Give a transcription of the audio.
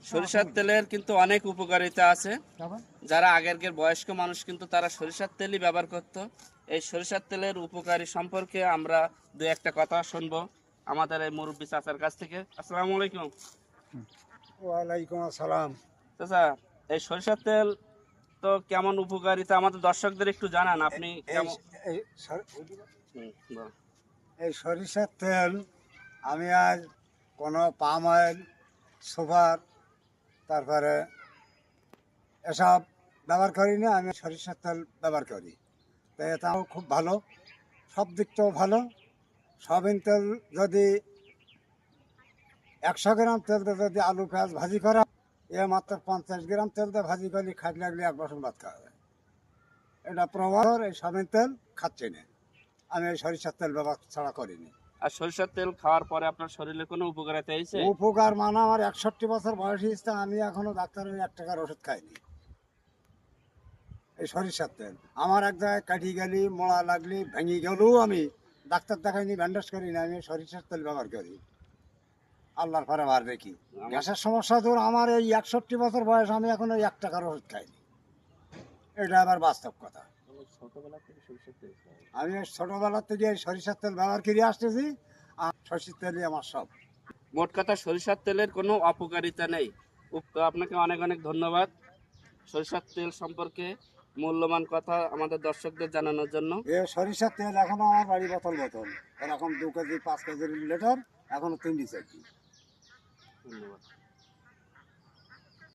সরিষার তেলের কিন্তু অনেক উপকারিতা আছে। যারা আগেরকার বয়স্ক মানুষ কিন্তু তারা সরিষার তেলই ব্যবহার করত। এই সরিষার তেলের উপকারী সম্পর্কে আমরা দু একটা কথা শুনবো আমাদের এই মুরব্বী চাচার কাছ থেকে। আসসালামু আলাইকুম। ওয়ালাইকুম আসসালাম। চাচা, এই সরিষার তেল তো কেমন উপকারিতা আমাদের দর্শকদের একটু জানান আপনি এই কেমন। এই সর- বল। এই সরিষার তেল আমি আজ কোনো পাম অয়েল, সুপার, তারপরে এসব ব্যবহার করি না। আমি সরিষার তেল ব্যবহার করি, তো এটাও খুব ভালো, সব দিক তো ভালো। সয়াবিন তেল যদি 100 গ্রাম তেল দিয়ে যদি আলু পেঁয়াজ ভাজি করা, এ মাত্র 50 গ্রাম তেল দিয়ে ভাজি করলে খাট লাগলে 1 বছর ভাত খাওয়া যায়। এটা প্রমাণ। এই সয়াবিন তেল খাচ্ছি না, আমি এই সরিষার তেল ব্যবহার ছাড়া করিনি। আর সরিষার তেল খাওয়ার পরে আপনার শরীরে কোনো উপকারিতা হয়েছে? উপকার মানে আমার 61 বছর বয়স হয়েছে, আমি এখনো ডাক্তারের 1 টাকার ওষুধ খাইনি। এই সরিষার তেল আমার এক জায়গায় কাটি গেলি, মোড়া লাগলি, ভেঙে গেলেও আমি ডাক্তার দেখাইনি, ব্যান্ডেজ করি না, আমি সরিষার তেল ব্যবহার করি। আল্লাহর পরে বার দেখি গ্যাসের সমস্যা দূর। আমার এই 61 বছর বয়স, আমি এখনো 1 টাকার ওষুধ খাইনি। এটা আবার বাস্তব কথা। ছোটবেলা থেকে সরিষার তেল খাওয়া। আমি ছোটবেলা থেকে এই সরিষার তেল ব্যবহার করে আসতেছি, আর সরিষার তেলই আমার সব। মোট কথা সরিষার তেলের কোনো অপকারিতা নেই। তো আপনাকে অনেক অনেক ধন্যবাদ সরিষার তেল সম্পর্কে মূল্যবান কথা আমাদের দর্শকদের জানানোর জন্য। এ সরিষার তেল এখনো আমার বাড়ি বোতল বোতল, এরকম 2 কেজি 5 কেজির লিটার এখনো 3 দিচ্ছে। ধন্যবাদ।